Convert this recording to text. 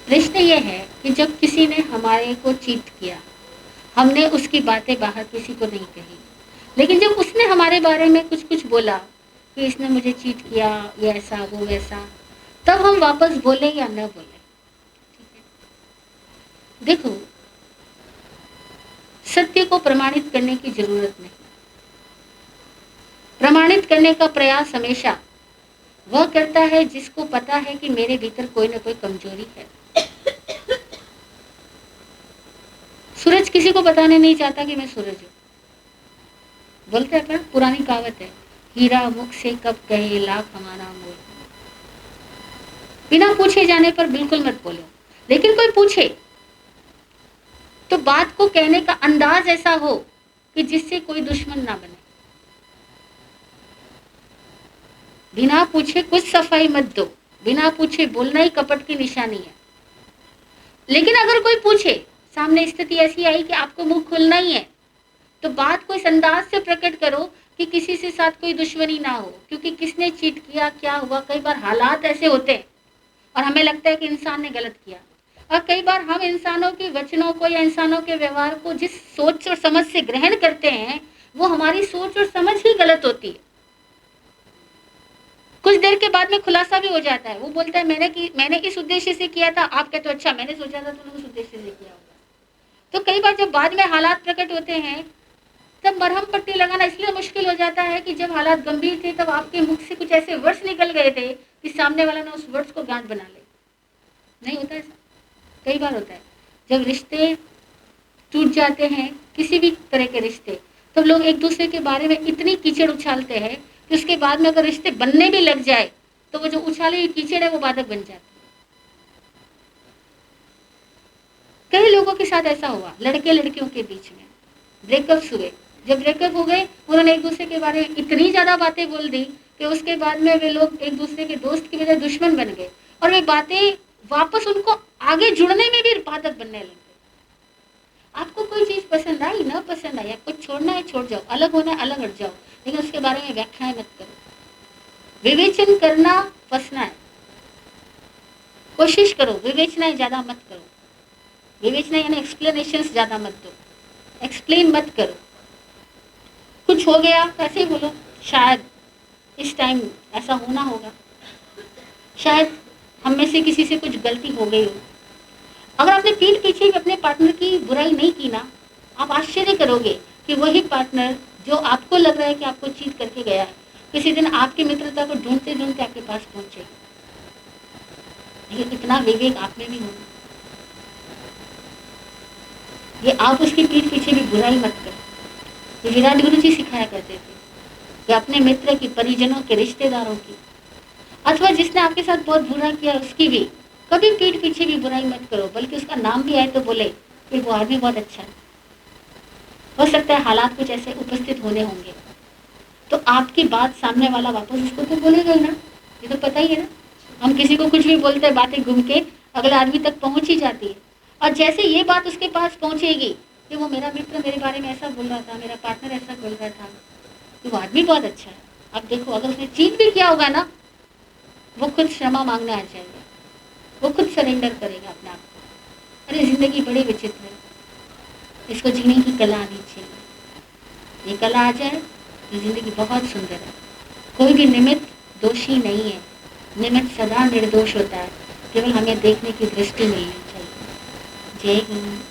प्रश्न ये है कि जब किसी ने हमारे को चीट किया, हमने उसकी बातें बाहर किसी को नहीं कही, लेकिन जब उसने हमारे बारे में कुछ कुछ बोला कि इसने मुझे चीट किया, ये ऐसा वो वैसा, तब हम वापस बोले या न बोले। ठीक है, देखो, सत्य को प्रमाणित करने की जरूरत नहीं। प्रमाणित करने का प्रयास हमेशा वह करता है जिसको पता है कि मेरे भीतर कोई ना कोई कमजोरी है। सूरज किसी को बताने नहीं चाहता कि मैं सूरज हूं। बोलते हैं, पुरानी कहावत है, हीरा मुख से कब कहे लाख हमारा मोल। बिना पूछे जाने पर बिल्कुल मत बोलो, लेकिन कोई पूछे तो बात को कहने का अंदाज ऐसा हो कि जिससे कोई दुश्मन ना बने। बिना पूछे कुछ सफाई मत दो। बिना पूछे बोलना ही कपट की निशानी है। लेकिन अगर कोई पूछे, सामने स्थिति ऐसी आई कि आपको मुंह खोलना ही है, तो बात को इस अंदाज से प्रकट करो कि किसी से साथ कोई दुश्मनी ना हो। क्योंकि किसने चीट किया, क्या हुआ, कई बार हालात ऐसे होते हैं और हमें लगता है कि इंसान ने गलत किया, और कई बार हम इंसानों के वचनों को या इंसानों के व्यवहार को जिस सोच और समझ से ग्रहण करते हैं, वो हमारी सोच और समझ ही गलत होती है। कुछ देर के बाद में खुलासा भी हो जाता है। वो बोलता है मैंने इस उद्देश्य से किया था, आप कहते हो अच्छा मैंने सोचा था तुमने उस उद्देश्य से किया होगा। तो कई बार जब बाद में हालात प्रकट होते हैं, तब मरहम पट्टी लगाना इसलिए मुश्किल हो जाता है कि जब हालात गंभीर थे तब आपके मुख से कुछ ऐसे वर्ड्स निकल गए थे कि सामने वाला ना उस वर्ड्स को गांठ बना ले। नहीं होता ऐसा? कई बार होता है जब रिश्ते टूट जाते हैं, किसी भी तरह के रिश्ते, तो लोग एक दूसरे के बारे में इतनी कीचड़ उछालते हैं कि उसके बाद में अगर रिश्ते बनने भी लग जाए तो वो जो उछाली हुई कीचड़ है वो बाधक बन जाती है। कई लोगों के साथ ऐसा हुआ, लड़के लड़कियों के बीच में ब्रेकअप्स हुए। जब ब्रेकअप हो गए, उन्होंने एक दूसरे के बारे में इतनी ज्यादा बातें बोल दी कि उसके बाद में वे लोग एक दूसरे के दोस्त की वजह दुश्मन बन गए, और वे बातें वापस उनको आगे जुड़ने में भी बाधक बनने लग गए। आपको कोई चीज पसंद आई, ना पसंद आई, आपको छोड़ना है छोड़ जाओ, अलग होना है अलग हट जाओ, लेकिन उसके बारे में व्याख्याएं मत करो। विवेचन करना फंसना है। कोशिश करो, विवेचनाएं ज्यादा मत करो। विवेचना यानी एक्सप्लेनेशन ज्यादा मत दो, एक्सप्लेन मत करो। कुछ हो गया तो ऐसे ही बोलो, शायद इस टाइम ऐसा होना होगा, शायद हम में से किसी से कुछ गलती हो गई हो। अगर आपने पीठ पीछे अपने पार्टनर की बुराई नहीं की ना, आप आश्चर्य करोगे कि वही पार्टनर जो आपको लग रहा है कि आपको चीट करके गया है, किसी दिन आपकी मित्रता को ढूंढते ढूंढते आपके पास पहुंचेगा। ये इतना विवेक आप में भी होगा, ये आप उसकी पीठ पीछे भी बुराई मत करो। ये विराट गुरु जी सिखाया करते थे कि अपने मित्र की, परिजनों के, रिश्तेदारों की, अथवा जिसने आपके साथ बहुत बुरा किया उसकी भी कभी पीठ पीछे भी बुराई मत करो, बल्कि उसका नाम भी आए तो बोले कि वो आदमी बहुत अच्छा है। हो सकता है हालात कुछ ऐसे उपस्थित होने होंगे, तो आपकी बात सामने वाला वापस उसको तो बोलेगा ही ना, ये तो पता ही है ना। हम किसी को कुछ भी बोलते हैं, बातें घूम के अगले आदमी तक पहुंच ही जाती है, और जैसे ये बात उसके पास पहुंचेगी कि वो मेरा मित्र मेरे बारे में ऐसा बोल रहा था, मेरा पार्टनर ऐसा बोल रहा था, कि वो आदमी बहुत अच्छा है। अब देखो, अगर उसने चीट भी किया होगा ना, वो खुद क्षमा मांगने आ जाएगा, वो खुद सरेंडर करेगा अपने आप को। अरे जिंदगी बड़ी विचित्र है, इसको जीने की कला आनी चाहिए। ये कला आ जाए तो जिंदगी बहुत सुंदर है। कोई भी निमित्त दोषी नहीं है, निमित्त सदा निर्दोष होता है, केवल हमें देखने की दृष्टि मिलनी चाहिए। जय हिंद।